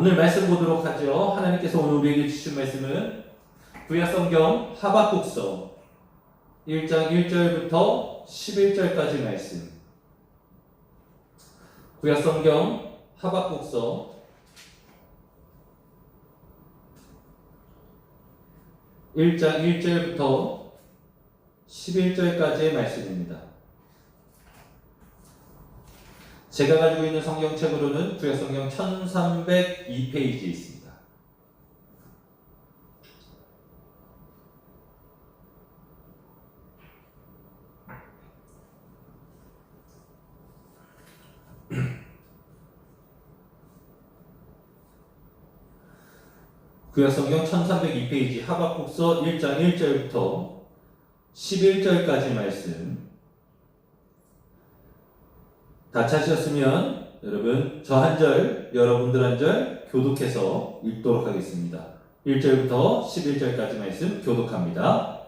오늘 말씀 보도록 하죠. 하나님께서 오늘 우리에게 주신 말씀은 구약성경 하박국서 1장 1절부터 11절까지 말씀. 구약성경 하박국서 1장 1절부터 11절까지의 말씀입니다. 제가 가지고 있는 성경책으로는 구약성경 1302페이지에 있습니다. 구약성경 1302페이지 하박국서 1장 1절부터 11절까지 말씀. 다 찾으셨으면 여러분 저 한 절, 여러분들 한 절 교독해서 읽도록 하겠습니다. 1절부터 11절까지 말씀 교독합니다.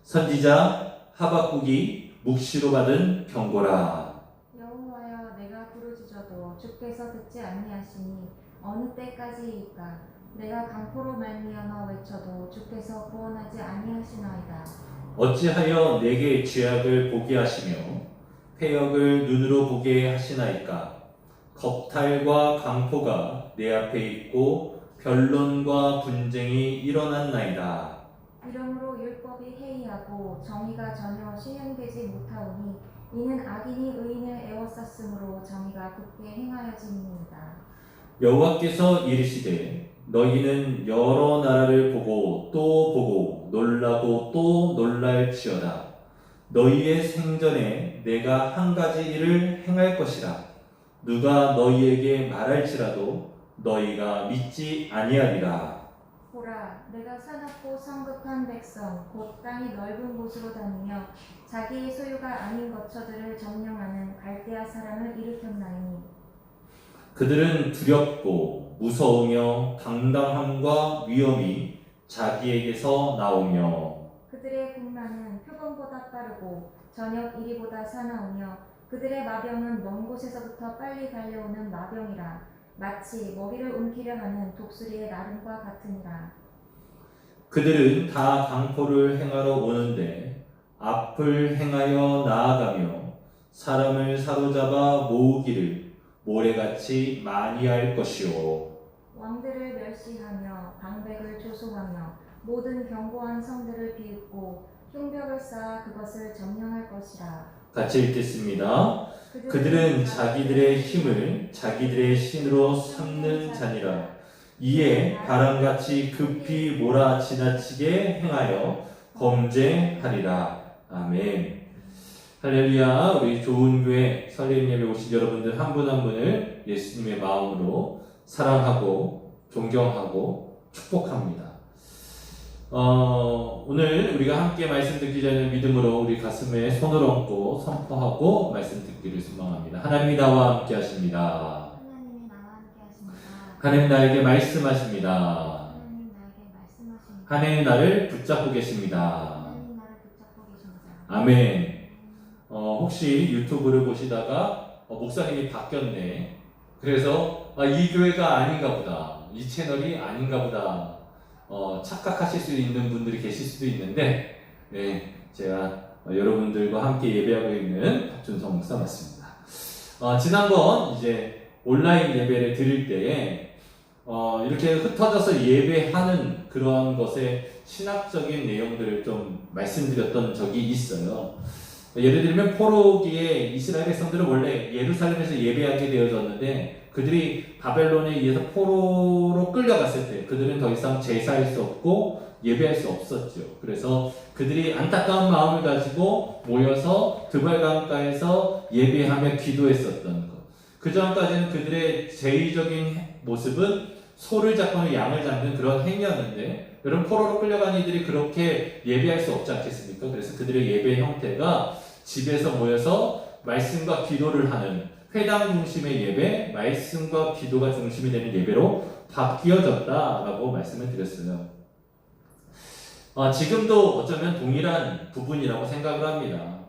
선지자 하박국이 묵시로 받은 경고라. 여호와여, 내가 부르짖어도 주께서 듣지 아니하시니 어느 때까지이까? 내가 강포로 말미암아 외쳐도 주께서 구원하지 아니하시나이다. 어찌하여 내게 죄악을 보게 하시며 패역을 눈으로 보게 하시나이까? 겁탈과 강포가 내 앞에 있고 변론과 분쟁이 일어났나이다. 이러므로 율법이 해이하고 정의가 전혀 실현되지 못하오니 이는 악인이 의인을 애워쌌으므로 정의가 굳게 행하여짐이니이다. 여호와께서 이르시되 너희는 여러 나라를 보고 또 보고 놀라고 또 놀랄지어다. 너희의 생전에 내가 한 가지 일을 행할 것이라. 누가 너희에게 말할지라도 너희가 믿지 아니하리라. 보라, 내가 사납고 성급한 백성 곧 땅이 넓은 곳으로 다니며 자기의 소유가 아닌 거처들을 점령하는 갈대아 사람을 일으켰나니 그들은 두렵고 무서우며 당당함과 위엄이 자기에게서 나오며 그들의 군마는 표범보다 빠르고 저녁 이리보다 사나우며 그들의 마병은 먼 곳에서부터 빨리 달려오는 마병이라. 마치 먹이를 움키려 하는 독수리의 나름과 같으니라. 그들은 다 강포를 행하러 오는데 앞을 행하여 나아가며 사람을 사로잡아 모으기를 모래같이 많이 할 것이요. 왕들을 멸시하며 방백을 조소하며 모든 견고한 성들을 비웃고 흉벽을 쌓아 그것을 점령할 것이라. 같이 읽겠습니다. 그들은 자기들의 힘을 자기들의 신으로 삼는 자니라. 이에 바람같이 급히 몰아 지나치게 행하여 범죄하리라. 아멘. 할렐루야. 우리 좋은 교회 설립 예배 오신 여러분들 한 분 한 분을 예수님의 마음으로 사랑하고 존경하고 축복합니다. 오늘 우리가 함께 말씀 듣기 전에 믿음으로 우리 가슴에 손을 얹고 선포하고 말씀 듣기를 소망합니다. 하나님이 나와 함께 하십니다. 하나님이 나와 함께 하십니다. 하나님 나에게 말씀하십니다. 하나님 나에게 말씀하십니다. 하나님 나를 붙잡고 계십니다. 하나님 나를 붙잡고 계십니다. 아멘. 혹시 유튜브를 보시다가 목사님이 바뀌었네. 그래서 이 교회가 아닌가 보다. 이 채널이 아닌가 보다. 착각하실 수 있는 분들이 계실 수도 있는데, 네, 제가 여러분들과 함께 예배하고 있는 박준성 목사 맞습니다. 지난번 이제 온라인 예배를 드릴 때에 이렇게 흩어져서 예배하는 그런 것의 신학적인 내용들을 좀 말씀드렸던 적이 있어요. 예를 들면 포로기에 이스라엘 백성들은 원래 예루살렘에서 예배하게 되어졌는데 그들이 바벨론에 의해서 포로로 끌려갔을 때 그들은 더 이상 제사할 수 없고 예배할 수 없었죠. 그래서 그들이 안타까운 마음을 가지고 모여서 드발 강가에서 예배하며 기도했었던 것. 그 전까지는 그들의 제의적인 모습은 소를 잡거나 양을 잡는 그런 행위였는데 여러분 포로로 끌려간 이들이 그렇게 예배할 수 없지 않겠습니까? 그래서 그들의 예배 형태가 집에서 모여서 말씀과 기도를 하는 회당 중심의 예배, 말씀과 기도가 중심이 되는 예배로 바뀌어졌다라고 말씀을 드렸어요. 지금도 어쩌면 동일한 부분이라고 생각을 합니다.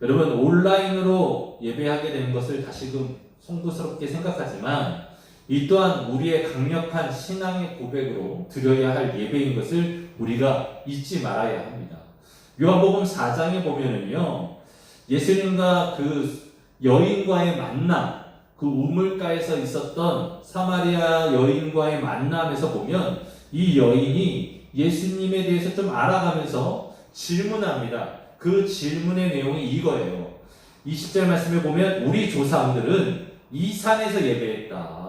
여러분 온라인으로 예배하게 된 것을 다시금 송구스럽게 생각하지만 이 또한 우리의 강력한 신앙의 고백으로 드려야 할 예배인 것을 우리가 잊지 말아야 합니다. 요한복음 4장에 보면은요, 예수님과 그 여인과의 만남, 그 우물가에서 있었던 사마리아 여인과의 만남에서 보면 이 여인이 예수님에 대해서 좀 알아가면서 질문합니다. 그 질문의 내용이 이거예요. 20절 말씀에 보면 우리 조상들은 이 산에서 예배했다.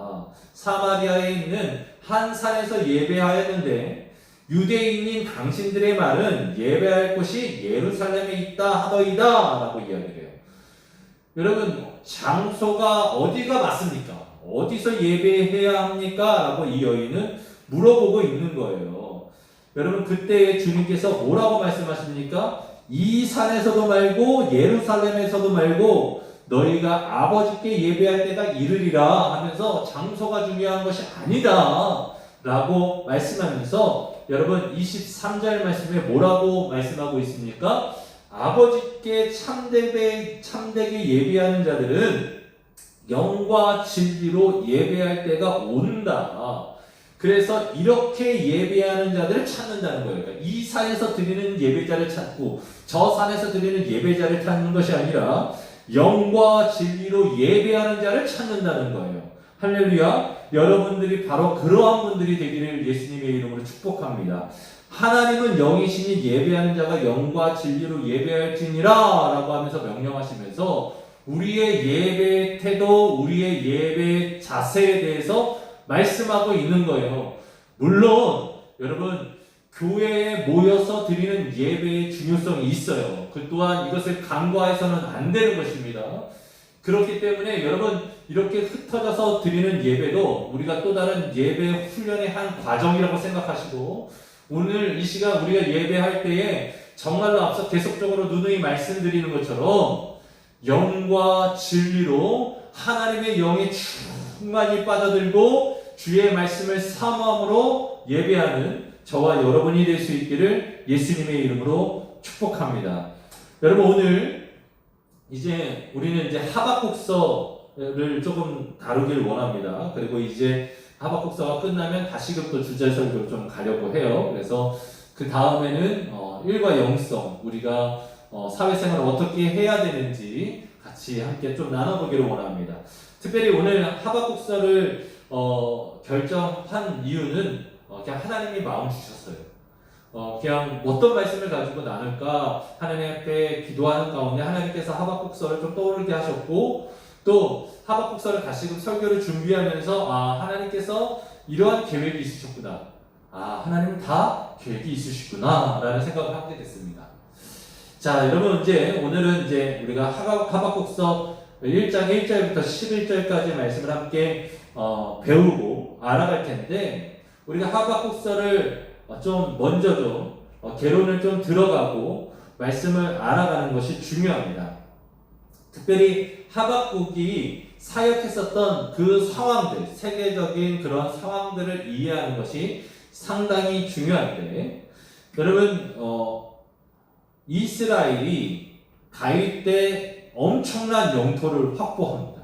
사마리아에 있는 한 산에서 예배하였는데 유대인인 당신들의 말은 예배할 곳이 예루살렘에 있다 하더이다 라고 이야기해요. 여러분, 장소가 어디가 맞습니까? 어디서 예배해야 합니까? 라고 이 여인은 물어보고 있는 거예요. 여러분, 그때 주님께서 뭐라고 말씀하십니까? 이 산에서도 말고 예루살렘에서도 말고 너희가 아버지께 예배할 때가 이르리라 하면서 장소가 중요한 것이 아니다 라고 말씀하면서 여러분 23절 말씀에 뭐라고 말씀하고 있습니까? 아버지께 참되게 예배하는 자들은 영과 진리로 예배할 때가 온다. 그래서 이렇게 예배하는 자들을 찾는다는 거예요. 그러니까 이 산에서 드리는 예배자를 찾고 저 산에서 드리는 예배자를 찾는 것이 아니라 영과 진리로 예배하는 자를 찾는다는 거예요. 할렐루야. 여러분들이 바로 그러한 분들이 되기를 예수님의 이름으로 축복합니다. 하나님은 영이시니 예배하는 자가 영과 진리로 예배할지니라 라고 하면서 명령하시면서 우리의 예배 태도, 우리의 예배 자세에 대해서 말씀하고 있는 거예요. 물론 여러분 교회에 모여서 드리는 예배의 중요성이 있어요. 그 또한 이것을 간과해서는 안 되는 것입니다. 그렇기 때문에 여러분 이렇게 흩어져서 드리는 예배도 우리가 또 다른 예배 훈련의 한 과정이라고 생각하시고 오늘 이 시간 우리가 예배할 때에 정말로 앞서 계속적으로 누누이 말씀드리는 것처럼 영과 진리로 하나님의 영에 충만히 빠져들고 주의 말씀을 사모함으로 예배하는 저와 여러분이 될 수 있기를 예수님의 이름으로 축복합니다. 여러분 오늘 이제 우리는 이제 하박국서를 조금 다루길 원합니다. 그리고 이제 하박국서가 끝나면 다시금 또 주제 설교를 좀 가려고 해요. 그래서 그 다음에는 일과 영성, 우리가 사회생활을 어떻게 해야 되는지 같이 함께 좀 나눠보기를 원합니다. 특별히 오늘 하박국서를 결정한 이유는 그냥 하나님이 마음 주셨어요. 그냥 어떤 말씀을 가지고 나눌까 하나님 앞에 기도하는 가운데 하나님께서 하박국서를 좀 떠오르게 하셨고 또 하박국서를 다시금 설교를 준비하면서 하나님께서 이러한 계획이 있으셨구나. 하나님은 다 계획이 있으시구나 라는 생각을 하게 됐습니다. 자, 여러분 오늘은 우리가 하박국서 1장 1절부터 11절까지 말씀을 함께 배우고 알아갈 텐데 우리가 하박국서를 좀 먼저 개론을 좀 들어가고 말씀을 알아가는 것이 중요합니다. 특별히 하박국이 사역했었던 그 상황들, 세계적인 그런 상황들을 이해하는 것이 상당히 중요한데 여러분 이스라엘이 다윗 때 엄청난 영토를 확보합니다.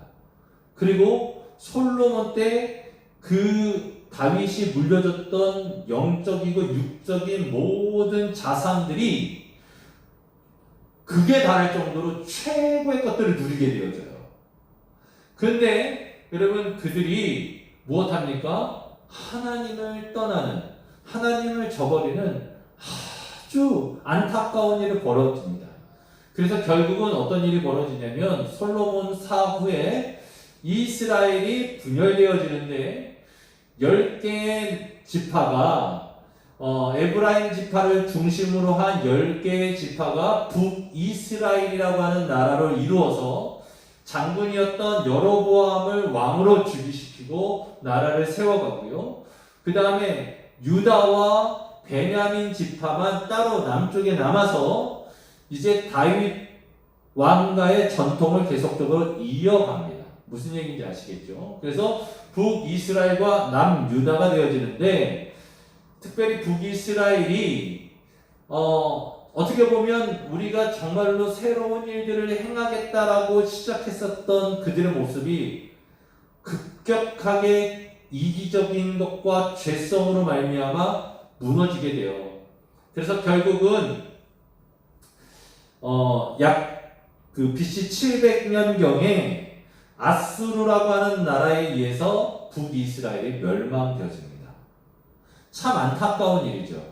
그리고 솔로몬 때 그 다윗이 물려줬던 영적이고 육적인 모든 자산들이 극에 달할 정도로 최고의 것들을 누리게 되어져요. 그런데 여러분 그들이 무엇합니까? 하나님을 떠나는, 하나님을 저버리는 아주 안타까운 일이 벌어집니다. 그래서 결국은 어떤 일이 벌어지냐면 솔로몬 사후에 이스라엘이 분열되어지는데 10개의 지파가 에브라임 지파를 중심으로 한 10개의 지파가 북이스라엘이라고 하는 나라를 이루어서 장군이었던 여로보암을 왕으로 즉위시키고 나라를 세워가고요. 그 다음에 유다와 베냐민 지파만 따로 남쪽에 남아서 이제 다윗 왕가의 전통을 계속적으로 이어갑니다. 무슨 얘기인지 아시겠죠? 그래서 북이스라엘과 남유다가 되어지는데 특별히 북이스라엘이 어떻게 보면 우리가 정말로 새로운 일들을 행하겠다라고 시작했었던 그들의 모습이 급격하게 이기적인 것과 죄성으로 말미암아 무너지게 돼요. 그래서 결국은 약 그 BC 700년경에 아수르라고 하는 나라에 의해서 북이스라엘이 멸망되어집니다. 참 안타까운 일이죠.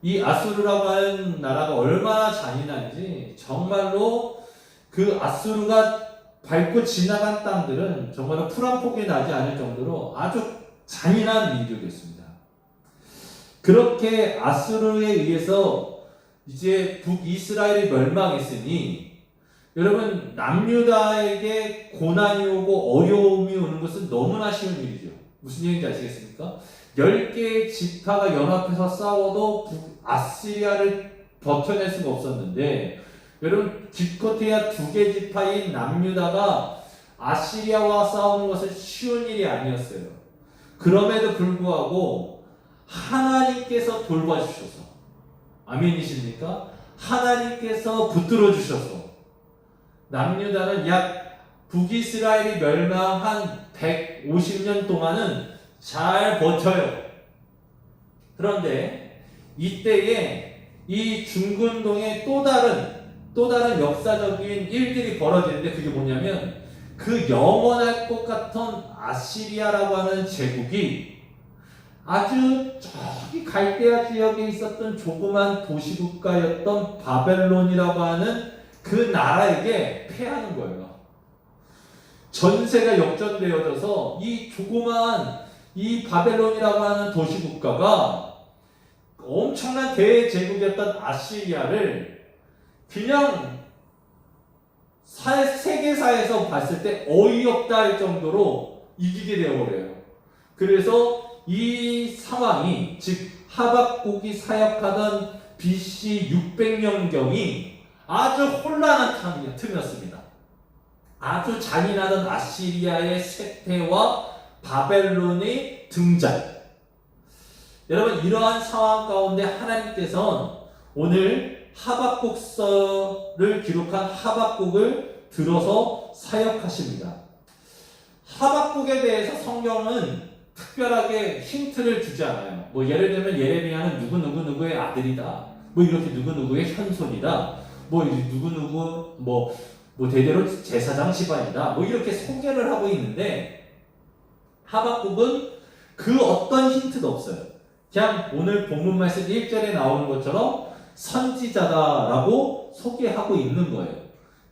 이 아수르라고 하는 나라가 얼마나 잔인한지 정말로 그 아수르가 밟고 지나간 땅들은 정말로 풀 한 폭이 나지 않을 정도로 아주 잔인한 민족이었습니다. 그렇게 아수르에 의해서 이제 북이스라엘이 멸망했으니 여러분 남유다에게 고난이 오고 어려움이 오는 것은 너무나 쉬운 일이죠. 무슨 얘기인지 아시겠습니까? 10개의 지파가 연합해서 싸워도 아시리아를 버텨낼 수가 없었는데 여러분 기껏해야 2개 지파인 남유다가 아시리아와 싸우는 것은 쉬운 일이 아니었어요. 그럼에도 불구하고 하나님께서 돌봐주셔서 아멘이십니까? 하나님께서 붙들어 주셔서 남유다는 약 북이스라엘이 멸망한 150년 동안은 잘 버텨요. 그런데 이때에 이 중근동에 또 다른 역사적인 일들이 벌어지는데 그게 뭐냐면 그 영원할 것 같은 아시리아라고 하는 제국이 아주 저기 갈대아 지역에 있었던 조그만 도시국가였던 바벨론이라고 하는 그 나라에게 패하는 거예요. 전세가 역전되어져서 이 조그만 이 바벨론이라고 하는 도시국가가 엄청난 대제국이었던 아시리아를 그냥 세계사에서 봤을 때 어이없다 할 정도로 이기게 되어버려요. 그래서 이 상황이 즉 하박국이 사역하던 BC 600년경이 아주 혼란한 틈이었습니다. 아주 잔인하던 아시리아의 쇠퇴와 바벨론의 등장. 여러분 이러한 상황 가운데 하나님께서는 오늘 하박국서를 기록한 하박국을 들어서 사역하십니다. 하박국에 대해서 성경은 특별하게 힌트를 주지 않아요. 뭐 예를 들면 예레미야는 누구누구의 아들이다. 뭐 이렇게 누구누구의 현손이다. 뭐 누구누구 뭐 대대로 제사장 집안이다. 뭐 이렇게 소개를 하고 있는데 하박국은 그 어떤 힌트도 없어요. 그냥 오늘 본문 말씀 1절에 나오는 것처럼 선지자다라고 소개하고 있는 거예요.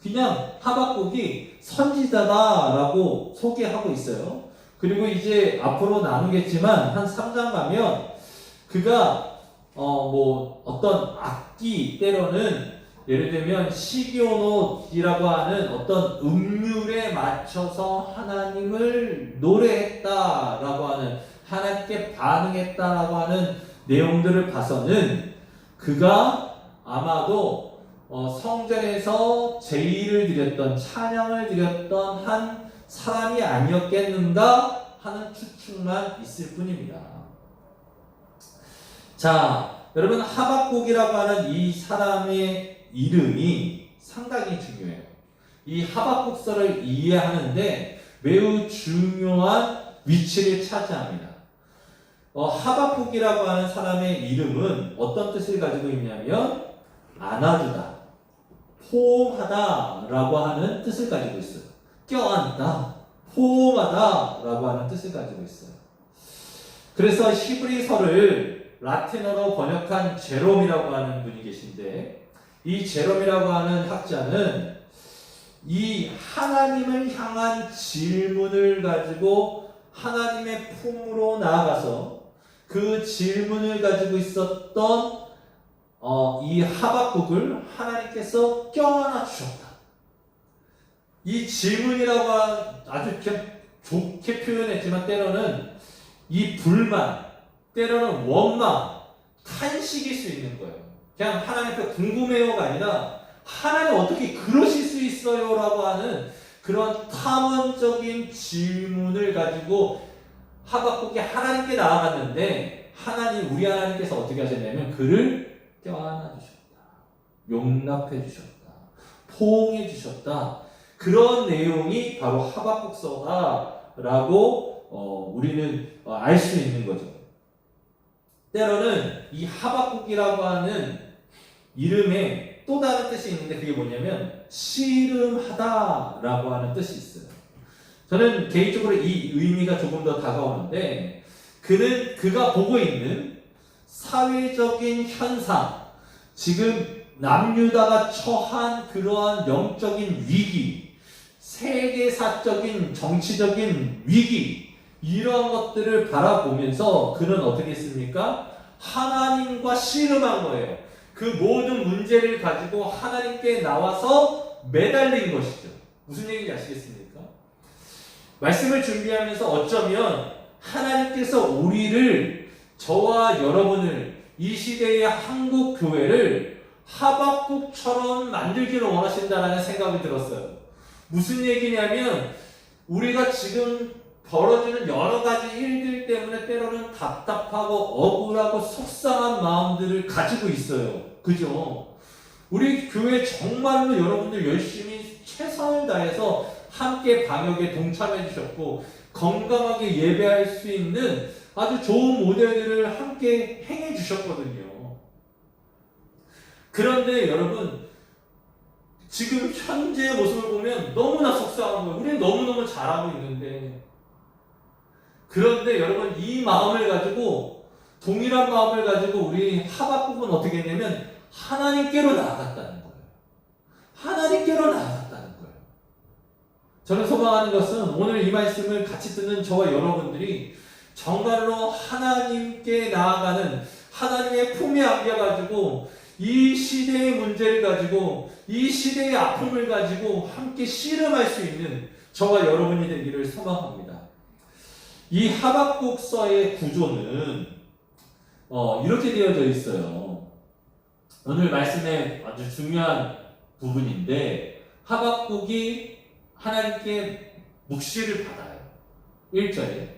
그냥 하박국이 선지자다라고 소개하고 있어요. 그리고 이제 앞으로 나누겠지만 한 3장 가면 그가 뭐 어떤 악기 때로는 예를 들면 시기오노이라고 하는 어떤 음률에 맞춰서 하나님을 노래했다라고 하는 하나님께 반응했다라고 하는 내용들을 봐서는 그가 아마도 성전에서 제의를 드렸던 찬양을 드렸던 한 사람이 아니었겠는가 하는 추측만 있을 뿐입니다. 자, 여러분 하박국이라고 하는 이 사람의 이름이 상당히 중요해요. 이 하박국서를 이해하는데 매우 중요한 위치를 차지합니다. 하박국이라고 하는 사람의 이름은 어떤 뜻을 가지고 있냐면 안아주다, 포옹하다라고 하는 뜻을 가지고 있어요. 껴안다, 포옹하다라고 하는 뜻을 가지고 있어요. 그래서 히브리서를 라틴어로 번역한 제롬이라고 하는 분이 계신데 이 제롬이라고 하는 학자는 이 하나님을 향한 질문을 가지고 하나님의 품으로 나아가서 그 질문을 가지고 있었던 이 하박국을 하나님께서 껴안아 주셨다. 이 질문이라고 아주 좋게 표현했지만 때로는 이 불만, 때로는 원망, 탄식일 수 있는 거예요. 그냥 하나님 앞에 궁금해요가 아니라 하나님 어떻게 그러실 수 있어요? 라고 하는 그런 탐험적인 질문을 가지고 하박국이 하나님께 나아갔는데 우리 하나님께서 어떻게 하셨냐면 그를 껴안아 주셨다. 용납해 주셨다. 포옹해 주셨다. 그런 내용이 바로 하박국서다라고 우리는 알 수 있는 거죠. 때로는 이 하박국이라고 하는 이름에 또 다른 뜻이 있는데 그게 뭐냐면 씨름하다라고 하는 뜻이 있어요. 저는 개인적으로 이 의미가 조금 더 다가오는데 그가 보고 있는 사회적인 현상, 지금 남유다가 처한 그러한 영적인 위기, 세계사적인 정치적인 위기, 이러한 것들을 바라보면서 그는 어떻게 했습니까? 하나님과 씨름한 거예요. 그 모든 문제를 가지고 하나님께 나와서 매달린 것이죠. 무슨 얘기인지 아시겠습니까? 말씀을 준비하면서 어쩌면 하나님께서 우리를, 저와 여러분을, 이 시대의 한국 교회를 하박국처럼 만들기를 원하신다는 생각이 들었어요. 무슨 얘기냐면 우리가 지금 벌어지는 여러 가지 일들 때문에 때로는 답답하고 억울하고 속상한 마음들을 가지고 있어요. 그죠? 우리 교회 정말로 여러분들 열심히 최선을 다해서 함께 방역에 동참해 주셨고 건강하게 예배할 수 있는 아주 좋은 모델들을 함께 행해 주셨거든요. 그런데 여러분, 지금 현재의 모습을 보면 너무나 속상한 거예요. 우리는 너무너무 잘하고 있는데. 그런데 여러분, 이 마음을 가지고, 동일한 마음을 가지고 우리 하박국은 어떻게 했냐면 하나님께로 나아갔다는 거예요. 하나님께로 나아갔다는 거예요. 저는 소망하는 것은 오늘 이 말씀을 같이 듣는 저와 여러분들이 정말로 하나님께 나아가는, 하나님의 품에 안겨가지고 이 시대의 문제를 가지고, 이 시대의 아픔을 가지고 함께 씨름할 수 있는 저와 여러분이 되기를 소망합니다. 이 하박국서의 구조는 이렇게 되어져 있어요. 오늘 말씀의 아주 중요한 부분인데, 하박국이 하나님께 묵시를 받아요. 1절에.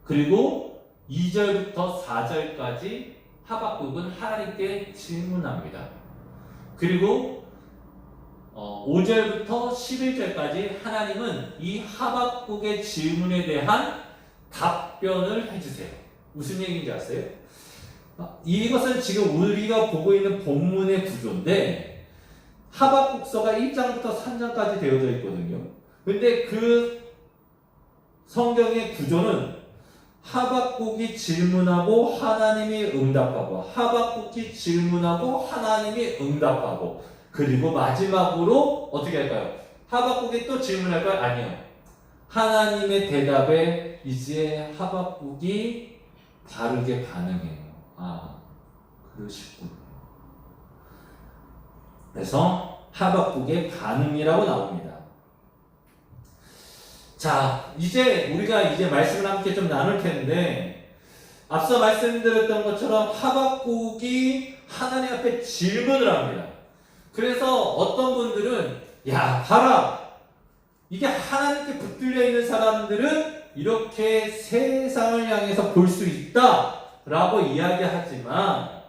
그리고 2절부터 4절까지 하박국은 하나님께 질문합니다. 그리고 5절부터 11절까지 하나님은 이 하박국의 질문에 대한 답변을 해주세요. 무슨 얘기인지 아세요? 이것은 지금 우리가 보고 있는 본문의 구조인데 하박국서가 1장부터 3장까지 되어져 있거든요. 근데 그 성경의 구조는 하박국이 질문하고 하나님이 응답하고, 하박국이 질문하고 하나님이 응답하고, 그리고 마지막으로 어떻게 할까요? 하박국이 또 질문할까요? 아니요. 하나님의 대답에 이제 하박국이 바르게 반응해요. 그러시군요. 그래서 하박국의 반응이라고 나옵니다. 자, 이제 우리가 말씀을 함께 좀 나눌 텐데, 앞서 말씀드렸던 것처럼 하박국이 하나님 앞에 질문을 합니다. 그래서 어떤 분들은, 야, 봐라! 이게 하나님께 붙들려 있는 사람들은 이렇게 세상을 향해서 볼 수 있다! 라고 이야기하지만,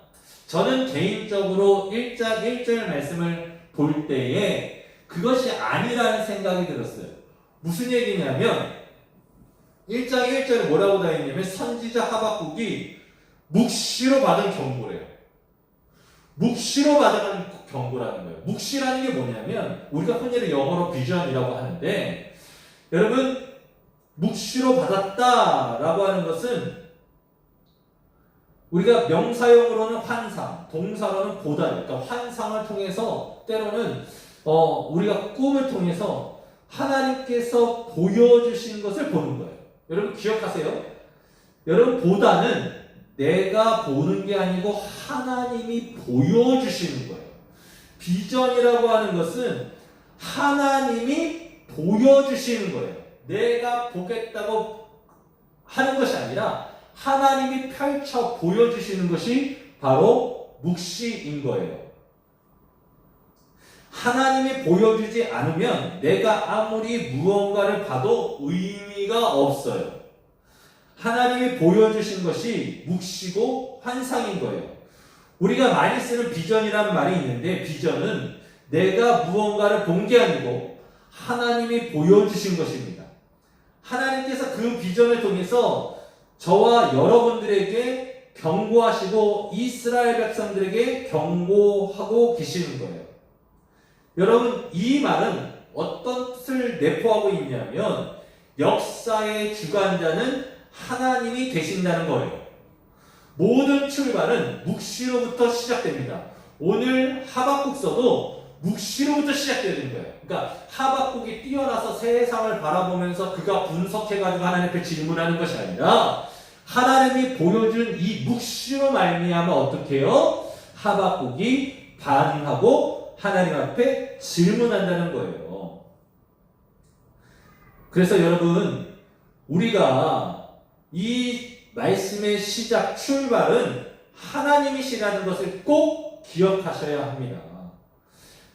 저는 개인적으로 1장 1절 말씀을 볼 때에 그것이 아니라는 생각이 들었어요. 무슨 얘기냐면 1장 1절에 뭐라고 다 있냐면 선지자 하박국이 묵시로 받은 경고래요. 묵시로 받은 경고라는 거예요. 묵시라는 게 뭐냐면 우리가 흔히 영어로 비전이라고 하는데, 여러분, 묵시로 받았다라고 하는 것은 우리가 명사용으로는 환상, 동사로는 보다, 그러니까 환상을 통해서 때로는 우리가 꿈을 통해서 하나님께서 보여주신 것을 보는 거예요. 여러분 기억하세요? 여러분, 보다는 내가 보는 게 아니고 하나님이 보여주시는 거예요. 비전이라고 하는 것은 하나님이 보여주시는 거예요. 내가 보겠다고 하는 것이 아니라 하나님이 펼쳐 보여주시는 것이 바로 묵시인 거예요. 하나님이 보여주지 않으면 내가 아무리 무언가를 봐도 의미가 없어요. 하나님이 보여주신 것이 묵시고 환상인 거예요. 우리가 많이 쓰는 비전이라는 말이 있는데, 비전은 내가 무언가를 본 게 아니고 하나님이 보여주신 것입니다. 하나님께서 그 비전을 통해서 저와 여러분들에게 경고하시고 이스라엘 백성들에게 경고하고 계시는 거예요. 여러분, 이 말은 어떤 뜻을 내포하고 있냐면 역사의 주관자는 하나님이 되신다는 거예요. 모든 출발은 묵시로부터 시작됩니다. 오늘 하박국서도 묵시로부터 시작되어야 되는 거예요. 그러니까 하박국이 뛰어나서 세상을 바라보면서 그가 분석해가지고 하나님 앞에 질문하는 것이 아니라 하나님이 보여준 이 묵시로 말미암아 어떻게 해요? 하박국이 반응하고 하나님 앞에 질문한다는 거예요. 그래서 여러분, 우리가 이 말씀의 시작, 출발은 하나님이시라는 것을 꼭 기억하셔야 합니다.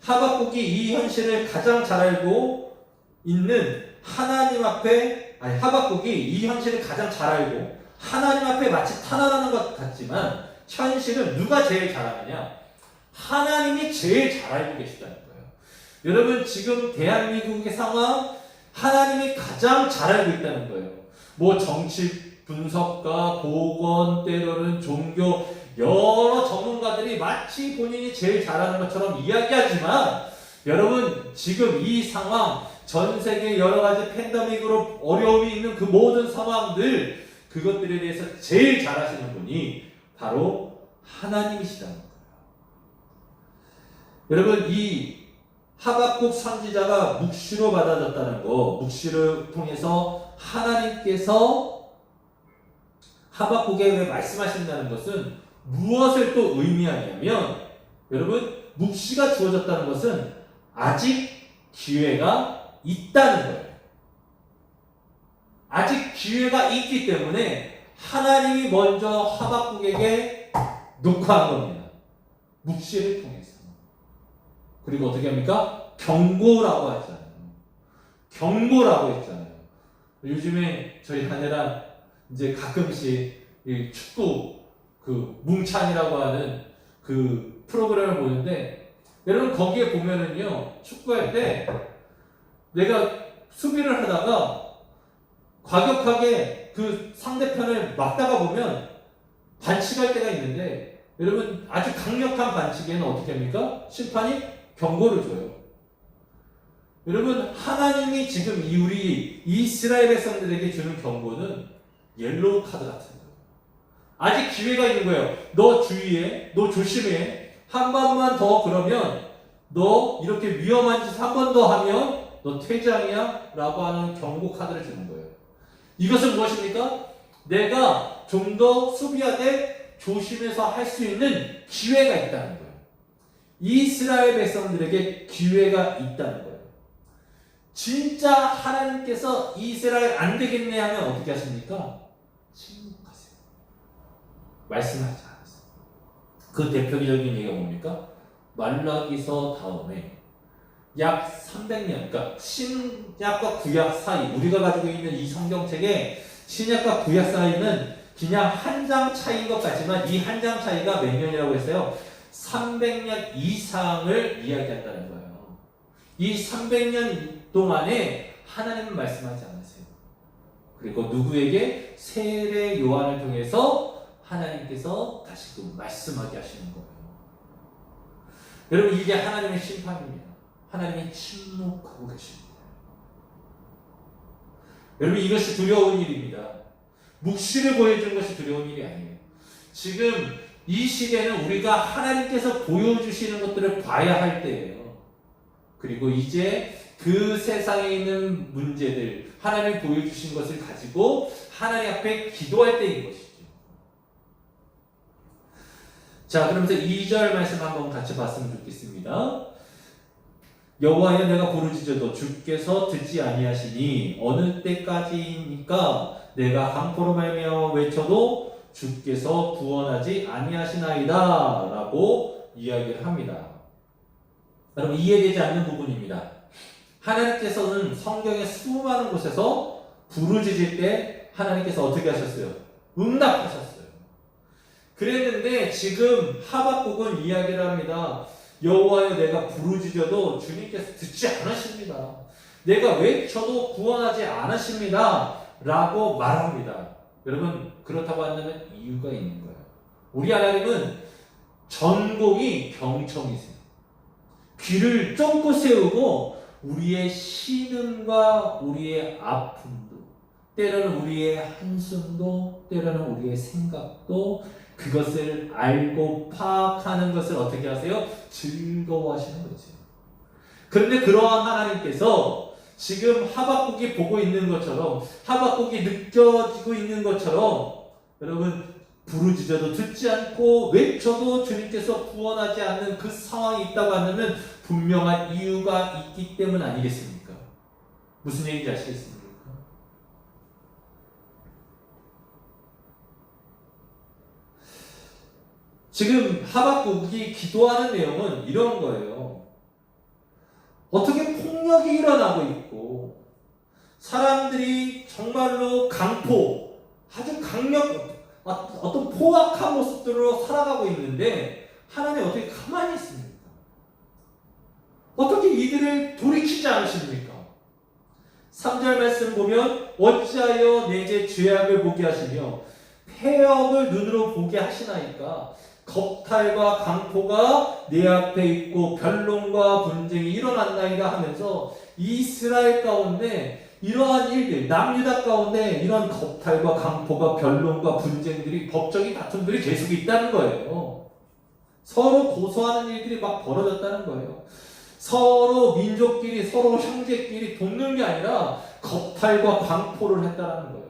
하박국이 이 현실을 가장 잘 알고 있는 하나님 앞에, 하박국이 이 현실을 가장 잘 알고 하나님 앞에 마치 탄원하는 것 같지만 현실은 누가 제일 잘 아느냐? 하나님이 제일 잘 알고 계시다는 거예요. 여러분, 지금 대한민국의 상황 하나님이 가장 잘 알고 있다는 거예요. 뭐 정치 분석가, 보건, 때로는 종교, 여러 전문가들이 마치 본인이 제일 잘하는 것처럼 이야기하지만 여러분, 지금 이 상황, 전 세계 여러 가지 팬데믹으로 어려움이 있는 그 모든 상황들, 그것들에 대해서 제일 잘하시는 분이 바로 하나님이시다는 거예요. 여러분, 이 하박국 선지자가 묵시로 받아졌다는 거, 묵시를 통해서 하나님께서 하박국에게 말씀하신다는 것은 무엇을 또 의미하냐면, 여러분, 묵시가 주어졌다는 것은 아직 기회가 있다는 거예요. 아직 기회가 있기 때문에 하나님이 먼저 하박국에게 녹화한 겁니다. 묵시를 통해서. 그리고 어떻게 합니까? 경고라고 하잖아요. 경고라고 했잖아요. 요즘에 저희 아내랑 이제 가끔씩 이 축구 그 뭉찬이라고 하는 그 프로그램을 보는데, 여러분 거기에 보면은요, 축구할 때 내가 수비를 하다가 과격하게 그 상대편을 막다가 보면 반칙할 때가 있는데, 여러분 아주 강력한 반칙에는 어떻게 합니까? 심판이 경고를 줘요. 여러분, 하나님이 지금 우리 이스라엘 백성들에게 주는 경고는 옐로우 카드 같은 거예요. 아직 기회가 있는 거예요. 너 주의해, 너 조심해. 한 번만 더 그러면, 너 이렇게 위험한 짓 한 번 더 하면 너 퇴장이야 라고 하는 경고 카드를 주는 거예요. 이것은 무엇입니까? 내가 좀 더 수비하되 조심해서 할 수 있는 기회가 있다는 거예요. 이스라엘 백성들에게 기회가 있다는 거예요. 진짜 하나님께서 이스라엘 안 되겠네 하면 어떻게 하십니까? 침묵하세요. 말씀하지 않으세요. 그 대표적인 얘기가 뭡니까? 말라기서 다음에 약 300년, 그러니까 신약과 구약 사이, 우리가 가지고 있는 이 성경책에 신약과 구약 사이는 그냥 한 장 차이인 것 같지만 이 한 장 차이가 몇 년이라고 했어요? 300년 이상을 이야기한다는 거예요. 이 300년 동안에 하나님은 말씀하지 않으세요. 그리고 누구에게? 세례 요한을 통해서 하나님께서 다시금 말씀하게 하시는 거예요. 여러분, 이게 하나님의 심판입니다. 하나님이 침묵하고 계십니다. 여러분, 이것이 두려운 일입니다. 묵시를 보여주는 것이 두려운 일이 아니에요. 지금 이 시대는 우리가 하나님께서 보여주시는 것들을 봐야 할 때예요. 그리고 이제 그 세상에 있는 문제들, 하나님이 보여주신 것을 가지고 하나님 앞에 기도할 때인 것이죠. 자, 그러면서 2절 말씀 한번 같이 봤으면 좋겠습니다. 여호와여, 내가 부르짖어도 주께서 듣지 아니하시니 어느 때까지입니까? 내가 강포로 말미암아 외쳐도 주께서 구원하지 아니하시나이다 라고 이야기를 합니다. 여러분, 이해되지 않는 부분입니다. 하나님께서는 성경의 수많은 곳에서 부르짖을 때 하나님께서 어떻게 하셨어요? 응답하셨어요. 그랬는데 지금 하박국은 이야기를 합니다. 여호와여, 내가 부르짖어도 주님께서 듣지 않으십니다. 내가 외쳐도 구원하지 않으십니다. 라고 말합니다. 여러분, 그렇다고 한다면 이유가 있는 거예요. 우리 하나님은 전공이 경청이세요. 귀를 쫑긋 세우고 우리의 신음과 우리의 아픔도, 때로는 우리의 한숨도, 때로는 우리의 생각도, 그것을 알고 파악하는 것을 어떻게 하세요? 즐거워하시는 거죠. 그런데 그러한 하나님께서 지금 하박국이 보고 있는 것처럼, 하박국이 느껴지고 있는 것처럼, 여러분, 부르짖어도 듣지 않고 외쳐도 주님께서 구원하지 않는 그 상황이 있다고 한다면 분명한 이유가 있기 때문 아니겠습니까? 무슨 얘기인지 아시겠습니까? 지금 하박국이 기도하는 내용은 이런 거예요. 어떻게 폭력이 일어나고 있고 사람들이 정말로 강포, 아주 어떤 포악한 모습들로 살아가고 있는데 하나님 어떻게 가만히 있습니까? 어떻게 이들을 돌이키지 않으십니까? 3절 말씀 보면 어찌하여 내게 죄악을 보게 하시며 폐역을 눈으로 보게 하시나이까? 겁탈과 강포가 내 앞에 있고 변론과 분쟁이 일어났나이다 하면서 이스라엘 가운데 이러한 일들, 남유다 가운데 이런 겁탈과 강포가 변론과 분쟁들이, 법적인 다툼들이 계속 있다는 거예요. 서로 고소하는 일들이 막 벌어졌다는 거예요. 서로 민족끼리, 서로 형제끼리 돕는 게 아니라 겁탈과 강포를 했다는 거예요.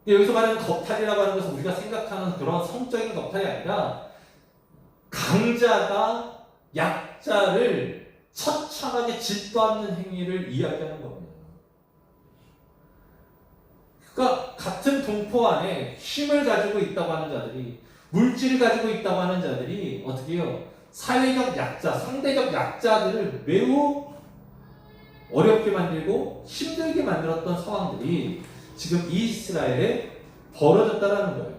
여기서 말하는 겁탈이라고 하는 것은 우리가 생각하는 그런 성적인 겁탈이 아니라 강자가 약자를 처참하게 짓밟는 행위를 이야기하는 겁니다. 그러니까 같은 동포 안에 힘을 가지고 있다고 하는 자들이, 물질을 가지고 있다고 하는 자들이 어떻게 해요? 사회적 약자, 상대적 약자들을 매우 어렵게 만들고 힘들게 만들었던 상황들이 지금 이스라엘에 벌어졌다라는 거예요.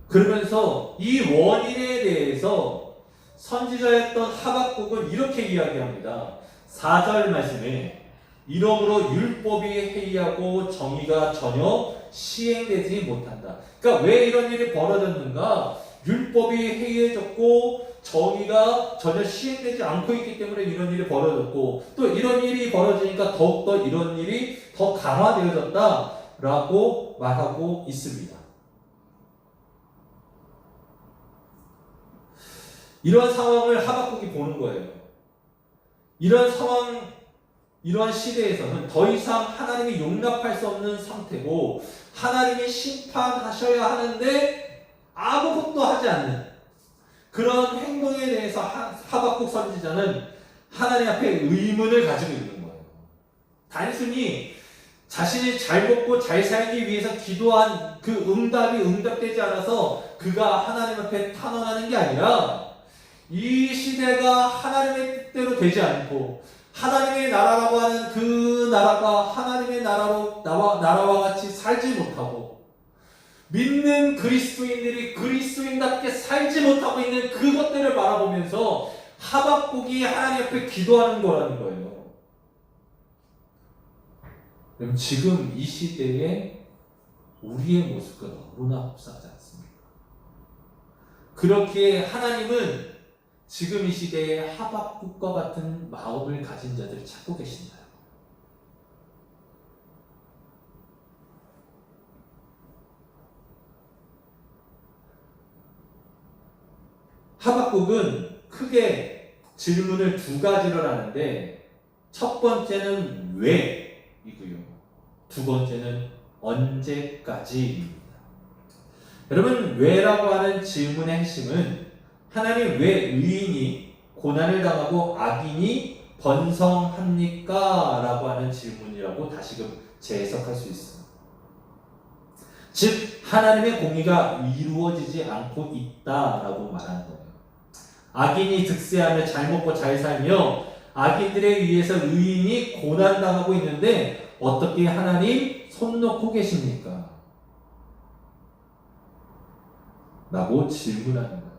그러면서 이 원인에 대해서 선지자였던 하박국은 이렇게 이야기합니다. 4절 말씀에 이러므로 율법이 해이하고 정의가 전혀 시행되지 못한다. 그러니까 왜 이런 일이 벌어졌는가? 율법이 해이해졌고 정의가 전혀 시행되지 않고 있기 때문에 이런 일이 벌어졌고, 또 이런 일이 벌어지니까 더욱더 이런 일이 더 강화되어졌다라고 말하고 있습니다. 이러한 상황을 하박국이 보는 거예요. 이런 상황, 이러한 시대에서는 더 이상 하나님이 용납할 수 없는 상태고 하나님이 심판하셔야 하는데 아무것도 하지 않는 그런 행동에 대해서 하박국 선지자는 하나님 앞에 의문을 가지고 있는 거예요. 단순히 자신이 잘 먹고 잘 살기 위해서 기도한 그 응답이 응답되지 않아서 그가 하나님 앞에 탄원하는 게 아니라 이 시대가 하나님의 뜻대로 되지 않고 하나님의 나라라고 하는 그 나라가 하나님의 나라와 같이 살지 못하고 믿는 그리스도인들이 그리스도인답게 살지 못하고 있는 그것들을 바라보면서 하박국이 하나님 앞에 기도하는 거라는 거예요. 그럼 지금 이 시대에 우리의 모습과 너무나 흡사하지 않습니까? 그렇기에 하나님은 지금 이 시대에 하박국과 같은 마음을 가진 자들을 찾고 계신다. 하박국은 크게 질문을 두 가지를 하는데 첫 번째는 왜이고요. 두 번째는 언제까지입니다. 여러분, 왜라고 하는 질문의 핵심은 하나님 왜 의인이 고난을 당하고 악인이 번성합니까? 라고 하는 질문이라고 다시금 재해석할 수 있습니다. 즉 하나님의 공의가 이루어지지 않고 있다라고 말하는 거예요. 악인이 득세하며 잘 먹고 잘 살며 악인들에 의해서 의인이 고난당하고 있는데 어떻게 하나님 손 놓고 계십니까? 라고 질문하는 거예요.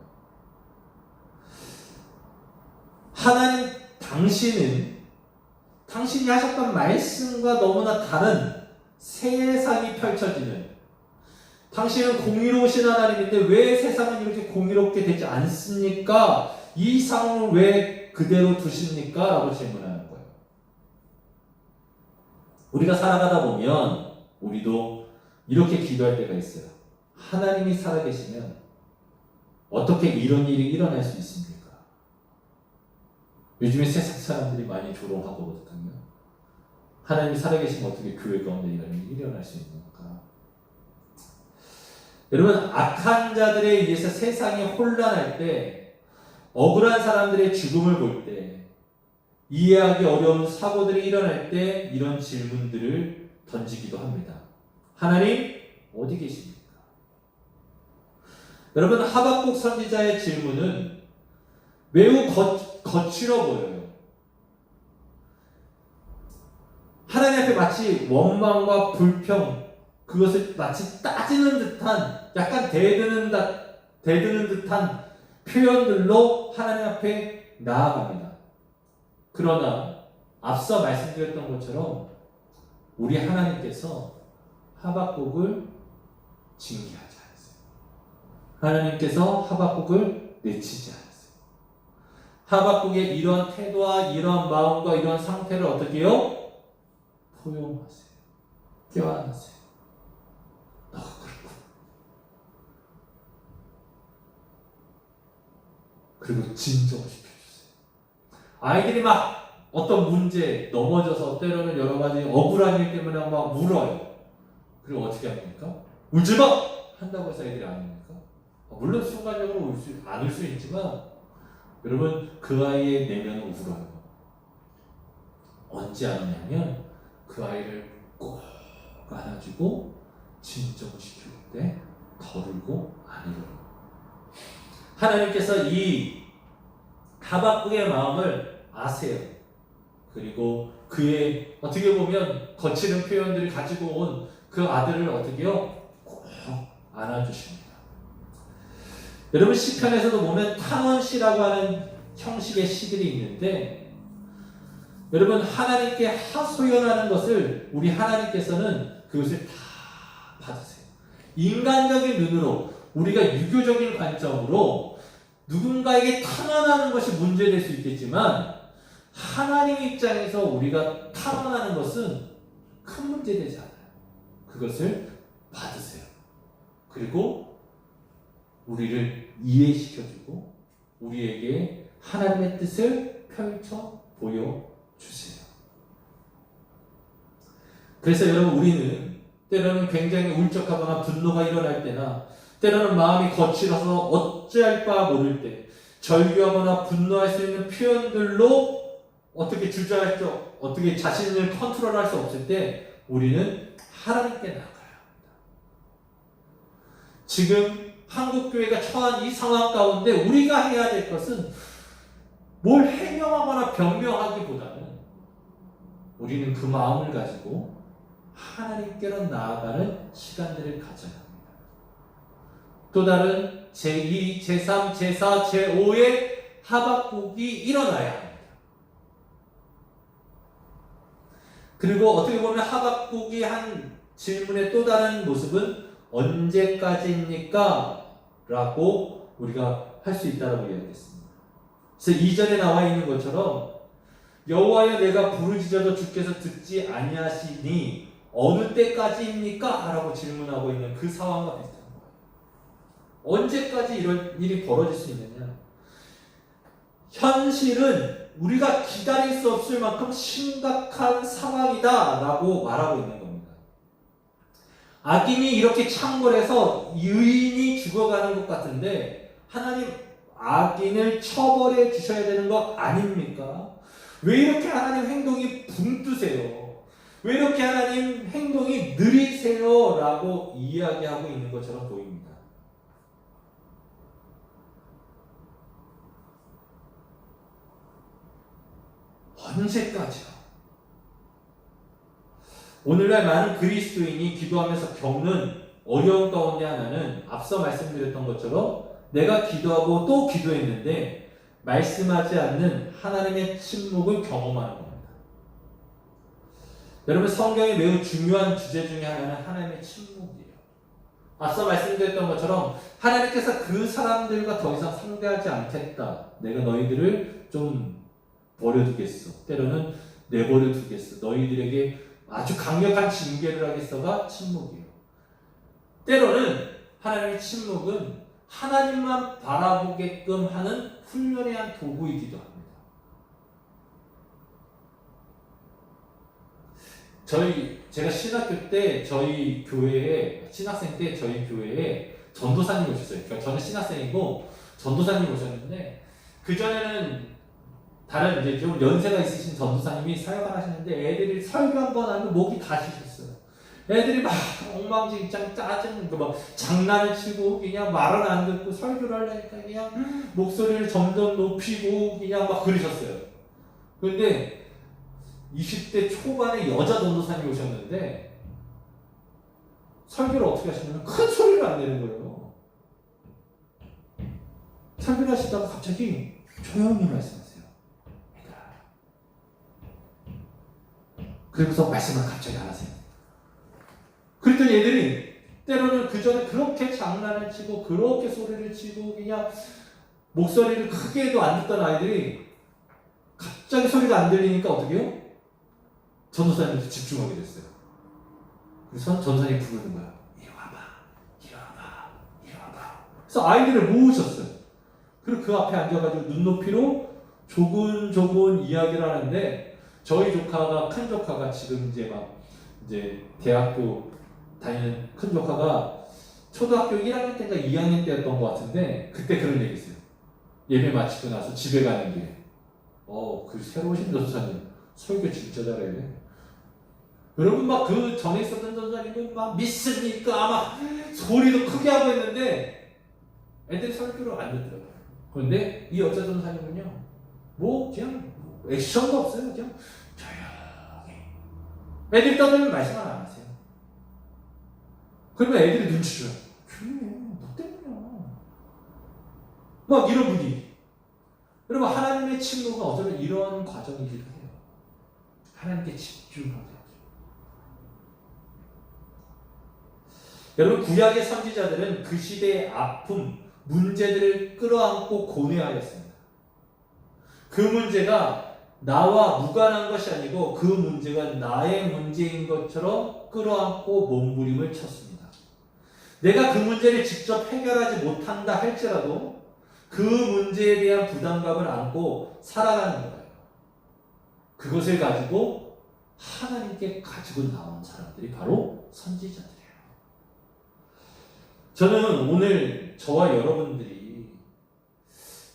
하나님, 당신이 하셨던 말씀과 너무나 다른 세상이 펼쳐지는, 당신은 공의로우신 하나님인데 왜 세상은 이렇게 공의롭게 되지 않습니까? 이 상황을 왜 그대로 두십니까? 라고 질문하는 거예요. 우리가 살아가다 보면 우리도 이렇게 기도할 때가 있어요. 하나님이 살아계시면 어떻게 이런 일이 일어날 수 있습니까? 요즘에 세상 사람들이 많이 조롱하거든요. 하나님이 살아계시면 어떻게 교회 가운데 이런 일이 일어날 수 있는가? 여러분, 악한 자들에 의해서 세상이 혼란할 때, 억울한 사람들의 죽음을 볼 때, 이해하기 어려운 사고들이 일어날 때 이런 질문들을 던지기도 합니다. 하나님, 어디 계십니까? 여러분, 하박국 선지자의 질문은 매우 거칠어 보여요. 하나님 앞에 마치 원망과 불평, 그것을 마치 따지는 듯한, 약간 대드는 듯한 표현들로 하나님 앞에 나아갑니다. 그러나 앞서 말씀드렸던 것처럼 우리 하나님께서 하박국을 징계하지 않으세요. 하나님께서 하박국을 내치지 않으세요. 하박국의 이런 태도와 이런 마음과 이런 상태를 어떻게 해요? 포용하세요. 껴안으세요. 너가 그렇군. 그리고 진정시켜주세요. 아이들이 막 어떤 문제 넘어져서 때로는 여러 가지 억울한 일 때문에 막 울어요. 그리고 어떻게 합니까? 울지 마! 한다고 해서 애들이 안 웁니까? 물론 순간적으로 안 울 수 있지만 여러분, 그 아이의 내면은 울어요. 언제 안 오냐면 그 아이를 꼭 안아주고 진정시킬 때 더 울고 안 울어요. 하나님께서 이 하박국의 마음을 아세요. 그리고 그의 어떻게 보면 거치는 표현들을 가지고 온 그 아들을 어떻게 해요? 꼭 안아주십니다. 여러분, 시편에서도 보면 탄원시라고 하는 형식의 시들이 있는데, 여러분, 하나님께 하소연하는 것을 우리 하나님께서는 그것을 다 받으세요. 인간적인 눈으로, 우리가 유교적인 관점으로 누군가에게 탄원하는 것이 문제될 수 있겠지만, 하나님 입장에서 우리가 탄원하는 것은 큰 문제되지 않아요. 그것을 받으세요. 그리고 우리를 이해시켜주고 우리에게 하나님의 뜻을 펼쳐 보여주세요. 그래서 여러분, 우리는 때로는 굉장히 울적하거나 분노가 일어날 때나 때로는 마음이 거칠어서 어찌할 바 모를 때 절규하거나 분노할 수 있는 표현들로 어떻게 주저할수, 어떻게 자신을 컨트롤할 수 없을 때 우리는 하나님께 나아가야 합니다. 지금 한국교회가 처한 이 상황 가운데 우리가 해야 될 것은 뭘 해명하거나 변명하기보다는 우리는 그 마음을 가지고 하나님께로 나아가는 시간들을 가져야 합니다. 또 다른 제2, 제3, 제4, 제5의 하박국이 일어나야 합니다. 그리고 어떻게 보면 하박국이 한 질문의 또 다른 모습은 언제까지입니까? 라고 우리가 할 수 있다고 이야기했습니다. 그래서 2절에 나와 있는 것처럼 여호와여, 내가 부르짖어도 주께서 듣지 아니하시니 어느 때까지입니까? 라고 질문하고 있는 그 상황과 비슷한 거예요. 언제까지 이런 일이 벌어질 수 있느냐? 현실은 우리가 기다릴 수 없을 만큼 심각한 상황이다 라고 말하고 있는 겁니다. 악인이 이렇게 창궐해서 유인이 죽어가는 것 같은데 하나님, 악인을 처벌해 주셔야 되는 거 아닙니까? 왜 이렇게 하나님 행동이 붕 뜨세요? 왜 이렇게 하나님 행동이 느리세요? 라고 이야기하고 있는 것처럼 보입니다. 언제까지요? 오늘날 많은 그리스도인이 기도하면서 겪는 어려운 가운데 하나는 앞서 말씀드렸던 것처럼 내가 기도하고 또 기도했는데 말씀하지 않는 하나님의 침묵을 경험하는 겁니다. 여러분, 성경의 매우 중요한 주제 중에 하나는 하나님의 침묵이에요. 앞서 말씀드렸던 것처럼 하나님께서 그 사람들과 더 이상 상대하지 않겠다. 내가 너희들을 좀 버려두겠어. 때로는 내버려 두겠어. 너희들에게 아주 강력한 징계를 하겠어가 침묵이에요. 때로는 하나님의 침묵은 하나님만 바라보게끔 하는 훈련의 한 도구이기도 합니다. 제가 신학교 때 저희 교회에, 신학생 때 저희 교회에 전도사님 오셨어요. 그러니까 저는 신학생이고 전도사님 오셨는데, 그전에는 다른 이제 좀 연세가 있으신 전도사님이 사역을 하시는데 애들이 설교 한 번 하면 목이 다시셨어요. 애들이 막 엉망진창 짜증, 막 장난을 치고 그냥 말은 안 듣고 설교를 하려니까 그냥 목소리를 점점 높이고 그냥 막 그러셨어요. 그런데 20대 초반에 여자 전도사님이 오셨는데 설교를 어떻게 하시냐면 큰 소리를 안 내는 거예요. 설교를 하시다가 갑자기 조용히 말씀하세요. 얘들아. 그러면서 말씀을 갑자기 안 하세요. 그랬더니 얘들이 때로는 그 전에 그렇게 장난을 치고 그렇게 소리를 치고 그냥 목소리를 크게 해도 안 듣던 아이들이 갑자기 소리가 안 들리니까 어떻게 해요? 전도사님한테 집중하게 됐어요. 그래서 전도사님이 부르는 거야. 이리 와봐, 이리 와봐, 이리 와봐. 그래서 아이들을 모으셨어요. 그리고 그 앞에 앉아가지고 눈높이로 조곤조곤 이야기를 하는데, 저희 조카가, 큰 조카가 지금 이제 대학교 다니는 큰 조카가 초등학교 1학년 때인가 2학년 때였던 것 같은데, 그때 그런 얘기 했어요. 예배 마치고 나서 집에 가는 길에 그 새로 오신 전도사님 설교 진짜 잘해. 여러분, 막 그 전에 있었던 전도사님은 막 믿습니까? 막 소리도 크게 하고 했는데 애들이 설교를 안 듣더라고요. 그런데 이 여자 전도사님은요, 그냥 액션도 없어요. 그냥 조용히. 애들이 떠들면 말씀 안 하세요. 그러면 애들이 눈치 줘요. 조용히 해. 뭐 때문이야. 막 이런 분위기. 여러분, 하나님의 침묵은 어쩌면 이런 과정이기도 해요. 하나님께 집중하게. 여러분, 구약의 선지자들은 그 시대의 아픔, 문제들을 끌어안고 고뇌하였습니다. 그 문제가 나와 무관한 것이 아니고 그 문제가 나의 문제인 것처럼 끌어안고 몸부림을 쳤습니다. 내가 그 문제를 직접 해결하지 못한다 할지라도 그 문제에 대한 부담감을 안고 살아가는 거예요. 그것을 가지고 하나님께 가지고 나온 사람들이 바로 선지자들이에요. 저는 오늘 저와 여러분들이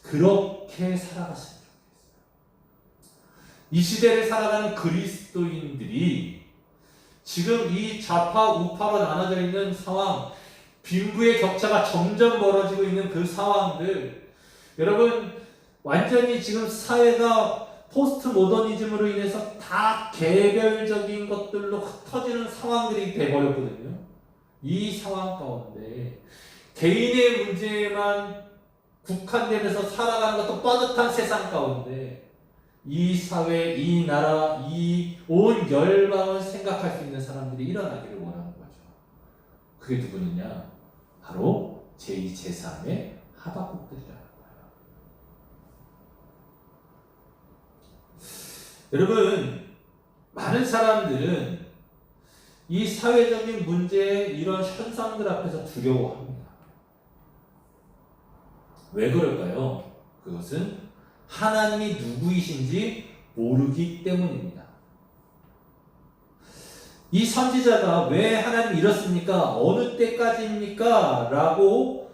그렇게 살아갔으면 좋겠어요. 이 시대를 살아가는 그리스도인들이 지금 이 좌파 우파로 나눠져 있는 상황, 빈부의 격차가 점점 벌어지고 있는 그 상황들, 여러분, 완전히 지금 사회가 포스트 모더니즘으로 인해서 다 개별적인 것들로 흩어지는 상황들이 돼버렸거든요. 이 상황 가운데 개인의 문제에만 국한되면서 살아가는 것도 빠듯한 세상 가운데 이 사회, 이 나라, 이 온 열방을 생각할 수 있는 사람들이 일어나기를 원하는 거죠. 그게 누구느냐? 바로 제2, 제3의 하박국들이라는 거예요. 여러분, 많은 사람들은 이 사회적인 문제의 이런 현상들 앞에서 두려워합니다. 왜 그럴까요? 그것은 하나님이 누구이신지 모르기 때문입니다. 이 선지자가 왜 하나님 이렇습니까? 어느 때까지입니까? 라고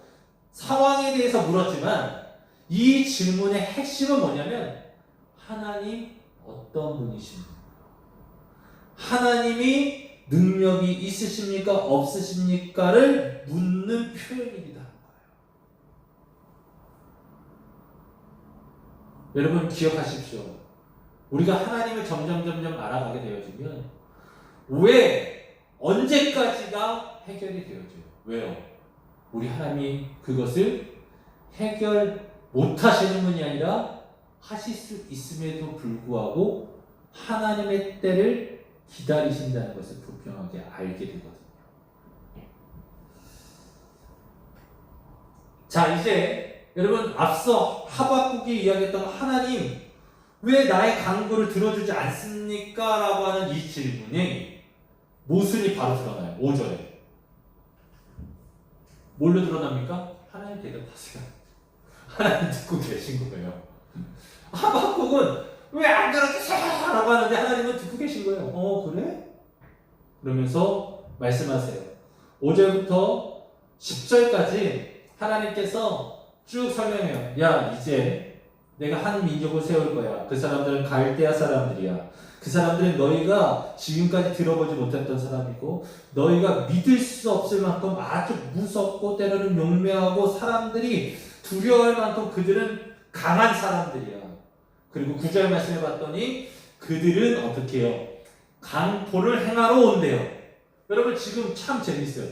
상황에 대해서 물었지만 이 질문의 핵심은 뭐냐면 하나님 어떤 분이십니까? 하나님이 능력이 있으십니까? 없으십니까?를 묻는 표현이기도 하는 거예요. 여러분, 기억하십시오. 우리가 하나님을 점점 알아가게 되어지면 왜, 언제까지가 해결이 되어져요? 왜요? 우리 하나님이 그것을 해결해 못하시는 분이 아니라 하실 수 있음에도 불구하고 하나님의 때를 기다리신다는 것을 분명하게 알게 되거든요. 자, 이제 여러분 앞서 하박국이 이야기했던 하나님 왜 나의 간구를 들어주지 않습니까? 라고 하는 이 질문이 모순이 바로 드러나요. 5절에. 뭘로 드러납니까? 하나님 대답하세요. 하나님 듣고 계신 거예요. 하박국은 왜 안 들어주세요? 라고 하는데 하나님은 듣고 계신 거예요. 그래? 그러면서 말씀하세요. 5절부터 10절까지 하나님께서 쭉 설명해요. 야, 이제 내가 한 민족을 세울 거야. 그 사람들은 갈대아 사람들이야. 그 사람들은 너희가 지금까지 들어보지 못했던 사람이고 너희가 믿을 수 없을 만큼 아주 무섭고 때로는 용맹하고 사람들이 두려워할 만큼 그들은 강한 사람들이야. 그리고 9절 말씀해 봤더니 그들은 어떻게 해요? 강포를 행하러 온대요. 여러분 지금 참 재밌어요.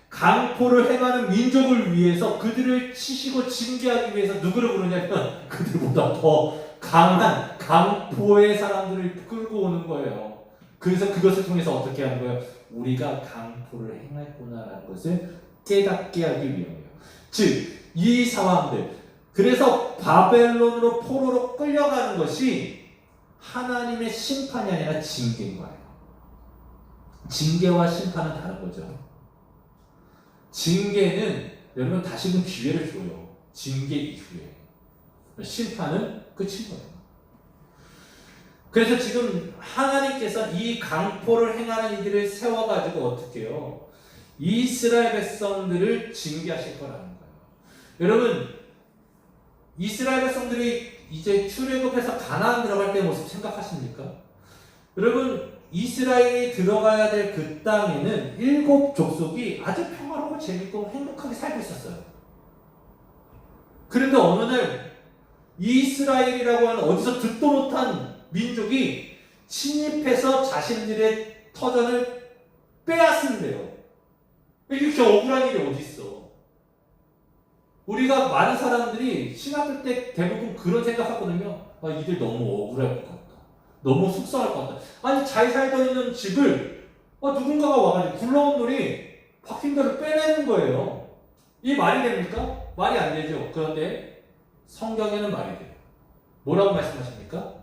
강포를 행하는 민족을 위해서 그들을 치시고 징계하기 위해서 누구를 부르냐면 그들보다 더 강한 강포의 사람들을 끌고 오는 거예요. 그래서 그것을 통해서 어떻게 하는 거예요? 우리가 강포를 행했구나라는 것을 깨닫게 하기 위함이에요. 즉, 이 상황들, 그래서 바벨론으로 포로로 끌려가는 것이 하나님의 심판이 아니라 징계인 거예요. 징계와 심판은 다른 거죠. 징계는 여러분 다시금 기회를 줘요. 징계 이후에. 심판은 끝인 거예요. 그래서 지금 하나님께서 이 강포를 행하는 이들을 세워가지고 어떻게 해요? 이스라엘 백성들을 징계하실 거라는 거예요. 여러분, 이스라엘 백성들이 이제 출애굽해서 가나안 들어갈 때 모습 생각하십니까? 여러분, 이스라엘이 들어가야 될 그 땅에는 7 족속이 아주 평화롭고 재밌고 행복하게 살고 있었어요. 그런데 어느 날 이스라엘이라고 하는 어디서 듣도 못한 민족이 침입해서 자신들의 터전을 빼앗는데요. 이렇게 억울한 일이 어디 있어? 우리가 많은 사람들이 신학교 때 대부분 그런 생각하거든요. 이들 너무 억울할 것 같다. 너무 속상할 것 같다. 아니 잘 살던 있는 집을 누군가가 와가지고 굴러온 돌이 박힌 돌을 빼내는 거예요. 이 말이 됩니까? 말이 안 되죠. 그런데 성경에는 말이 돼요. 뭐라고 말씀하십니까?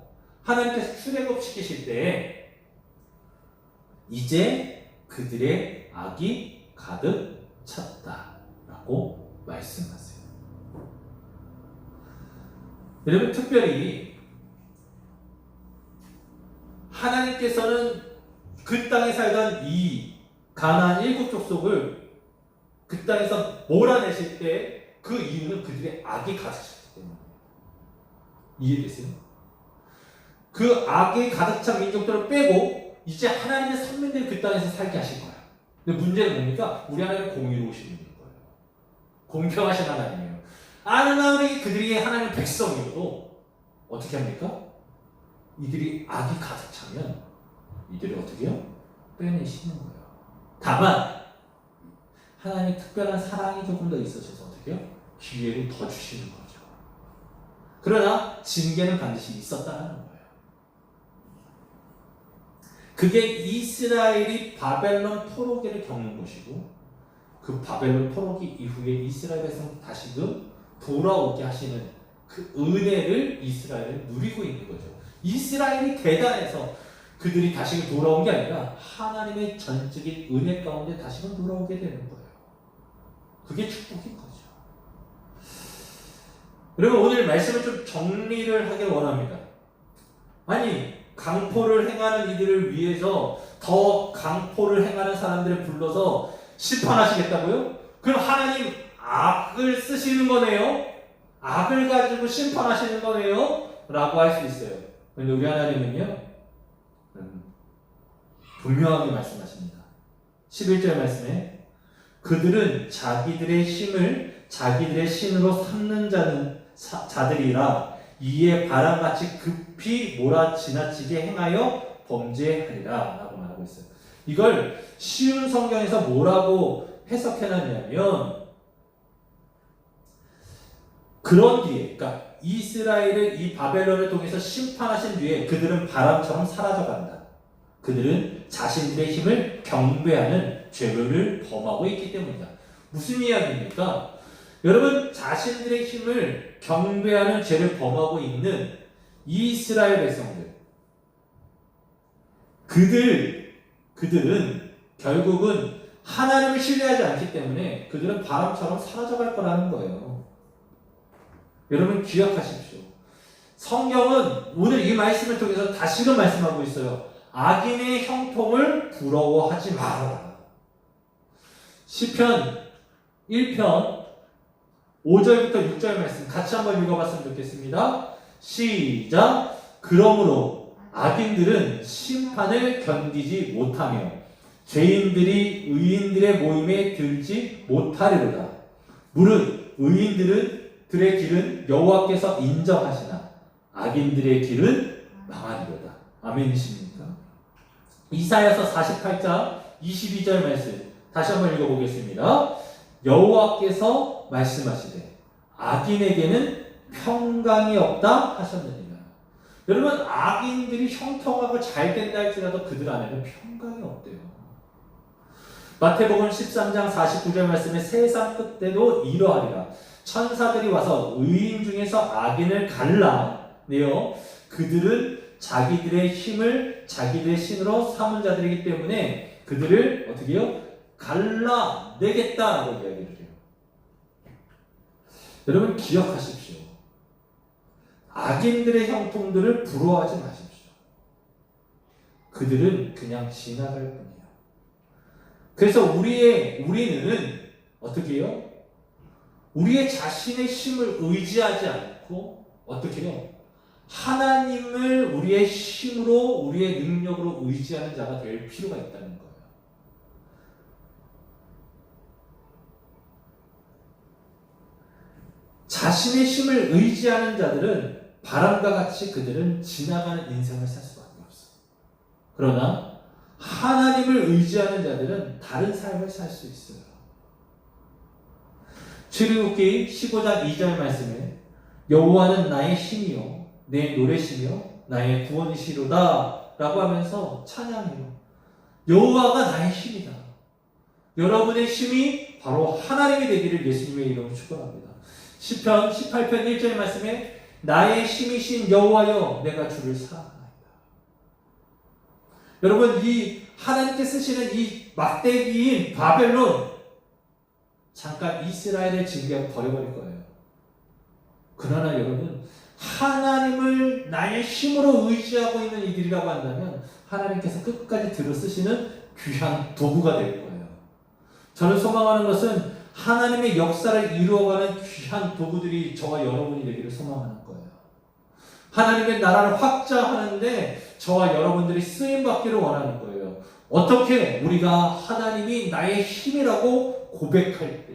하나님께서 출애굽 시키실 때 이제 그들의 악이 가득 찼다라고 말씀하세요. 여러분 특별히 하나님께서는 그 땅에 살던 이 가나안 7 족속을 그 땅에서 몰아내실 때 그 이유는 그들의 악이 가득 찼기 때문에. 이해되세요? 그 악이 가득 찬 민족들을 빼고 이제 하나님의 선민들이 그 땅에서 살게 하실 거예요. 근데 문제는 뭡니까? 우리 하나님은 공의로우신 분인 거예요. 공평하신 하나님이에요. 아무리 그들이 하나님의 백성이어도 어떻게 합니까? 이들이 악이 가득 차면 이들이 어떻게 해요? 빼내시는 거예요. 다만 하나님의 특별한 사랑이 조금 더 있으셔서 어떻게 해요? 기회를 더 주시는 거죠. 그러나 징계는 반드시 있었다는 거예요. 그게 이스라엘이 바벨론 포로기를 겪는 것이고 그 바벨론 포로기 이후에 이스라엘 백성 다시금 돌아오게 하시는 그 은혜를 이스라엘은 누리고 있는 거죠. 이스라엘이 대단해서 그들이 다시금 돌아온 게 아니라 하나님의 전적인 은혜 가운데 다시금 돌아오게 되는 거예요. 그게 축복인 거죠. 그리고 오늘 말씀을 좀 정리를 하길 원합니다. 아니 강포를 행하는 이들을 위해서 더 강포를 행하는 사람들을 불러서 심판하시겠다고요? 그럼 하나님 악을 쓰시는 거네요? 악을 가지고 심판하시는 거네요? 라고 할 수 있어요. 그런데 우리 하나님은요 분명하게 말씀하십니다. 11절 말씀에 그들은 자기들의 힘을 자기들의 신으로 삼는 자들이라 이에 바람같이 급히 몰아 지나치게 행하여 범죄하리라 라고 말하고 있어요. 이걸 쉬운 성경에서 뭐라고 해석해놨냐면 그런 뒤에, 그러니까 이스라엘을 이 바벨론을 통해서 심판하신 뒤에 그들은 바람처럼 사라져간다. 그들은 자신들의 힘을 경배하는 죄를 범하고 있기 때문이다. 무슨 이야기입니까? 여러분, 자신들의 힘을 경배하는 죄를 범하고 있는 이스라엘 백성들, 그들은 결국은 하나님을 신뢰하지 않기 때문에 그들은 바람처럼 사라져갈 거라는 거예요. 여러분 기억하십시오. 성경은 오늘 이 말씀을 통해서 다시금 말씀하고 있어요. 악인의 형통을 부러워하지 말아라. 시편 1편 5절부터 6절 말씀 같이 한번 읽어봤으면 좋겠습니다. 시작. 그러므로 악인들은 심판을 견디지 못하며 죄인들이 의인들의 모임에 들지 못하리로다. 무릇 의인들의 길은 여호와께서 인정하시나 악인들의 길은 망하리로다. 아멘이십니까? 이사야서 48장 22절 말씀 다시 한번 읽어보겠습니다. 여호와께서 말씀하시되 악인에게는 평강이 없다 하셨느니라. 여러분, 악인들이 형통하고 잘 된다 할지라도 그들 안에는 평강이 없대요. 마태복음 13장 49절 말씀에 세상 끝때도 이러하리라. 천사들이 와서 의인 중에서 악인을 갈라내어 그들은 자기들의 힘을 자기들의 신으로 삼은 자들이기 때문에 그들을 어떻게 해요? 갈라내겠다라고 이야기를 해요. 여러분 기억하십시오. 악인들의 형통들을 부러워하지 마십시오. 그들은 그냥 지나갈 뿐이에요. 그래서 우리는 어떻게 해요? 우리의 자신의 힘을 의지하지 않고 어떻게 해요? 하나님을 우리의 힘으로 우리의 능력으로 의지하는 자가 될 필요가 있다는 거예요. 자신의 힘을 의지하는 자들은 바람과 같이 그들은 지나가는 인생을 살 수밖에 없어요. 그러나 하나님을 의지하는 자들은 다른 삶을 살 수 있어요. 출애굽기 15장 2절 말씀에 여호와는 나의 힘이요 내 노래시며 나의 구원이시로다 라고 하면서 찬양해요. 여호와가 나의 힘이다. 여러분의 힘이 바로 하나님이 되기를 예수님의 이름으로 축원합니다. 시편 18편 1절 말씀에 나의 힘이신 여호와여 내가 주를 사랑하나이다. 여러분, 이 하나님께 쓰시는 이 막대기인 바벨론 잠깐 이스라엘을 징계하고 버려버릴 거예요. 그러나 여러분, 하나님을 나의 힘으로 의지하고 있는 이들이라고 한다면 하나님께서 끝까지 들어 쓰시는 귀한 도구가 될 거예요. 저는 소망하는 것은 하나님의 역사를 이루어가는 귀한 도구들이 저와 여러분이 되기를 소망하는 거예요. 하나님의 나라를 확장하는데 저와 여러분들이 쓰임받기를 원하는 거예요. 어떻게? 우리가 하나님이 나의 힘이라고 고백할 때.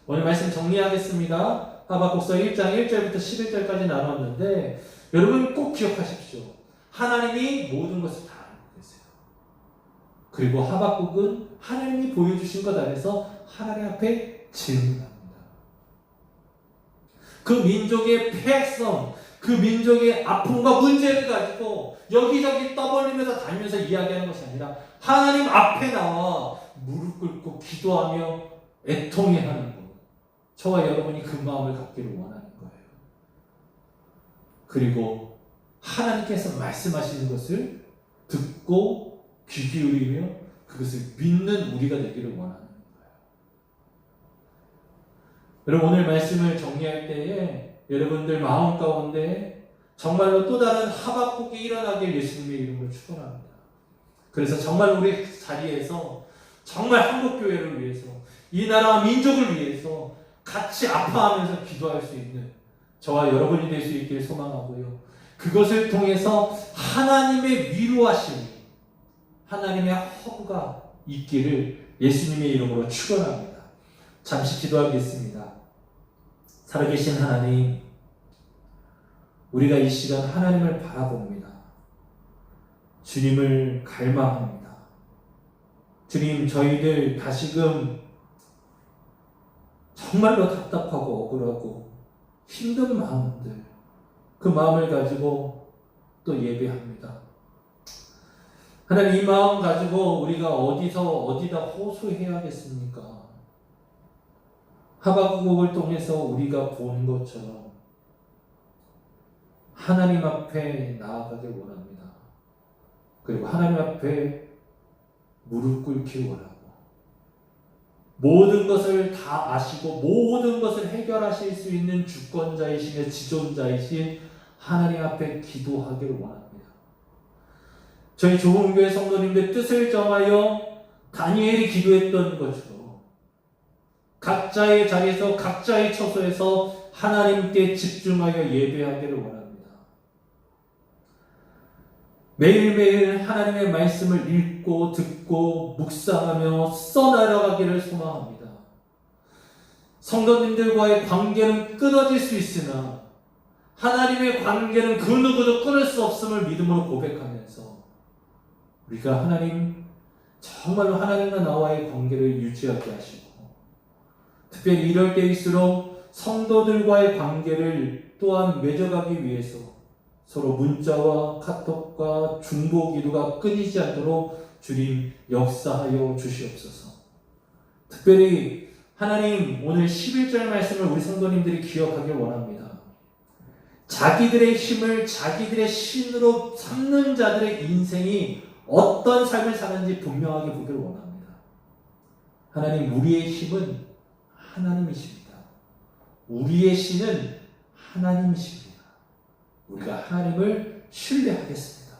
오늘 말씀 정리하겠습니다. 하박국서 1장 1절부터 11절까지 나눴는데 여러분 꼭 기억하십시오. 하나님이 모든 것을 다 알고 계세요. 그리고 하박국은 하나님이 보여주신 것 안에서 하나님 앞에 질문합니다. 그 민족의 폐해성, 그 민족의 아픔과 문제를 가지고 여기저기 떠벌리면서 다니면서 이야기하는 것이 아니라 하나님 앞에 나와 무릎 꿇고 기도하며 애통해하는 것. 저와 여러분이 그 마음을 갖기를 원하는 거예요. 그리고 하나님께서 말씀하시는 것을 듣고 귀 기울이며 그것을 믿는 우리가 되기를 원하는 거예요. 여러분, 오늘 말씀을 정리할 때에 여러분들 마음 가운데 정말로 또 다른 하박국이 일어나길 예수님의 이름으로 축원합니다. 그래서 정말 우리 자리에서 정말 한국교회를 위해서 이 나라와 민족을 위해서 같이 아파하면서 기도할 수 있는 저와 여러분이 될 수 있기를 소망하고요. 그것을 통해서 하나님의 위로하심이 하나님의 허구가 있기를 예수님의 이름으로 축원합니다. 잠시 기도하겠습니다. 살아계신 하나님, 우리가 이 시간 하나님을 바라봅니다. 주님을 갈망합니다. 주님, 저희들 다시금 정말로 답답하고 억울하고 힘든 마음들, 그 마음을 가지고 또 예배합니다. 하나님, 이 마음 가지고 우리가 어디다 호소해야겠습니까? 하박국을 통해서 우리가 본 것처럼 하나님 앞에 나아가길 원합니다. 그리고 하나님 앞에 무릎 꿇길 원하고, 모든 것을 다 아시고 모든 것을 해결하실 수 있는 주권자이시며 지존자이신 하나님 앞에 기도하길 원합니다. 저희 조은교회 성도님들 뜻을 정하여 다니엘이 기도했던 것처럼 각자의 자리에서 각자의 처소에서 하나님께 집중하여 예배하기를 원합니다. 매일매일 하나님의 말씀을 읽고 듣고 묵상하며 써나가기를 소망합니다. 성도님들과의 관계는 끊어질 수 있으나 하나님의 관계는 그 누구도 끊을 수 없음을 믿음으로 고백하면서 우리가 정말로 하나님과 나와의 관계를 유지하게 하시고, 특별히 이럴 때일수록 성도들과의 관계를 또한 맺어가기 위해서 서로 문자와 카톡과 중보 기도가 끊이지 않도록 주님 역사하여 주시옵소서. 특별히 하나님, 오늘 11절 말씀을 우리 성도님들이 기억하길 원합니다. 자기들의 힘을 자기들의 신으로 삼는 자들의 인생이 어떤 삶을 사는지 분명하게 보기를 원합니다. 하나님, 우리의 힘은 하나님이십니다. 우리의 신은 하나님이십니다. 우리가 하나님을 신뢰하겠습니다.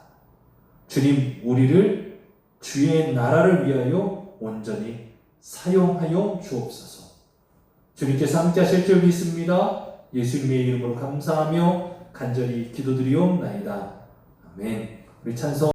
주님, 우리를 주의 나라를 위하여 온전히 사용하여 주옵소서. 주님께서 함께 하실 줄 믿습니다. 예수님의 이름으로 감사하며 간절히 기도드리옵나이다. 아멘. 우리 찬송